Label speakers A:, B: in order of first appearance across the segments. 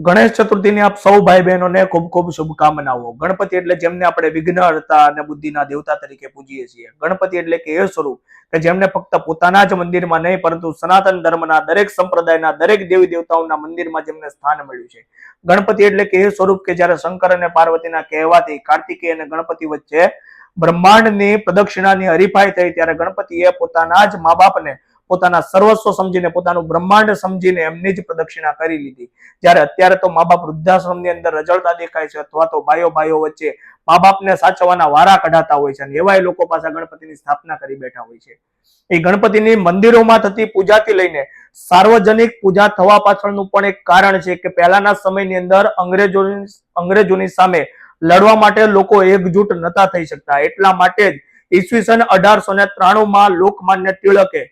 A: ગણેશ ચતુર્થીની આપ સૌ ભાઈ બહેનોને ખૂબ ખૂબ શુભકામનાઓ। ગણપતિ એટલે જેમને આપણે વિઘ્નહર્તા અને બુદ્ધિના દેવતા તરીકે પૂજીએ છીએ। ગણપતિ એટલે કે એ સ્વરૂપ કે જેમને ફક્ત પોતાના જ મંદિરમાં નહીં પરંતુ સનાતન ધર્મના દરેક સંપ્રદાયના દરેક દેવી દેવતાઓના મંદિરમાં જેમને સ્થાન મળ્યું છે। ગણપતિ એટલે કે એ સ્વરૂપ કે જ્યારે શંકર અને પાર્વતીના કહેવાથી કાર્તિકેય અને ગણપતિ વચ્ચે બ્રહ્માંડની પ્રદક્ષિણાની હરીફાઈ થઈ ત્યારે ગણપતિએ પોતાના જ મા બાપને પોતાના સર્વસ્વ સમજીને પોતાનું બ્રહ્માંડ સમજીને એમની જ પ્રદક્ષિણા કરી લીધી। જ્યારે અત્યારે તો મા બાપ વૃદ્ધાશ્રમની અંદર રજળતા દેખાય છે અથવા તો ભાઈઓ વચ્ચે મા બાપને સાચવવાના વારા કઢાતા હોય છે અને એવાય લોકો પાછા ગણપતિની સ્થાપના કરી બેઠા હોય છે। એ ગણપતિની મંદિરોમાં થતી પૂજાથી લઈને સાર્વજનિક પૂજા થવા પાછળનું પણ એક કારણ છે કે પહેલાના સમયની અંદર અંગ્રેજોની સામે લડવા માટે લોકો એકજૂટ નતા થઈ શકતા। એટલા માટે જ ઈસવીસન 1893 લોકમાન્ય ટિળકે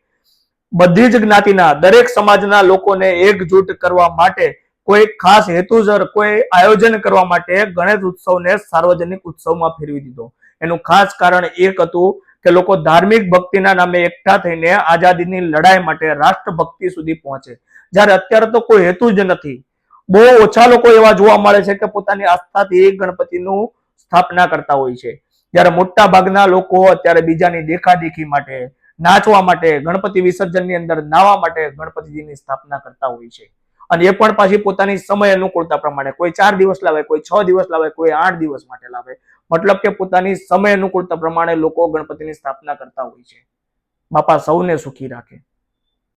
A: બધી જ જ્ઞાતિના દરેક સમાજના લોકોને એકજૂટ કરવા માટે કોઈ ખાસ હેતુસર કોઈ આયોજન કરવા માટે ગણેશ ઉત્સવને સાર્વજનિક ઉત્સવમાં ફેરવી દીધો। એનું ખાસ કારણ એક હતું કે લોકો ધાર્મિક ભક્તિના નામે એકઠા થઈને આઝાદીની લડાઈ માટે રાષ્ટ્રભક્તિ સુધી પહોંચે। જ્યારે અત્યારે તો કોઈ હેતુ જ નથી। બહુ ઓછા લોકો એવા જોવા મળે છે કે પોતાની આસ્થાથી ગણપતિનું સ્થાપના કરતા હોય છે। જ્યારે મોટા ભાગના લોકો અત્યારે બીજાની દેખાદેખી માટે નાચવા માટે ગણપતિ વિસર્જનની અંદર નાવા માટે ગણપતિજીની સ્થાપના કરતા હોય છે અને એ પણ પાછી પોતાની સમય અનુકૂળતા પ્રમાણે કોઈ 4 દિવસ લાવે, કોઈ 6 દિવસ લાવે, કોઈ 8 દિવસ માટે લાવે। મતલબ કે પોતાની સમય અનુકૂળતા પ્રમાણે લોકો ગણપતિની સ્થાપના કરતા હોય છે। બાપા સૌને સુખી રાખે।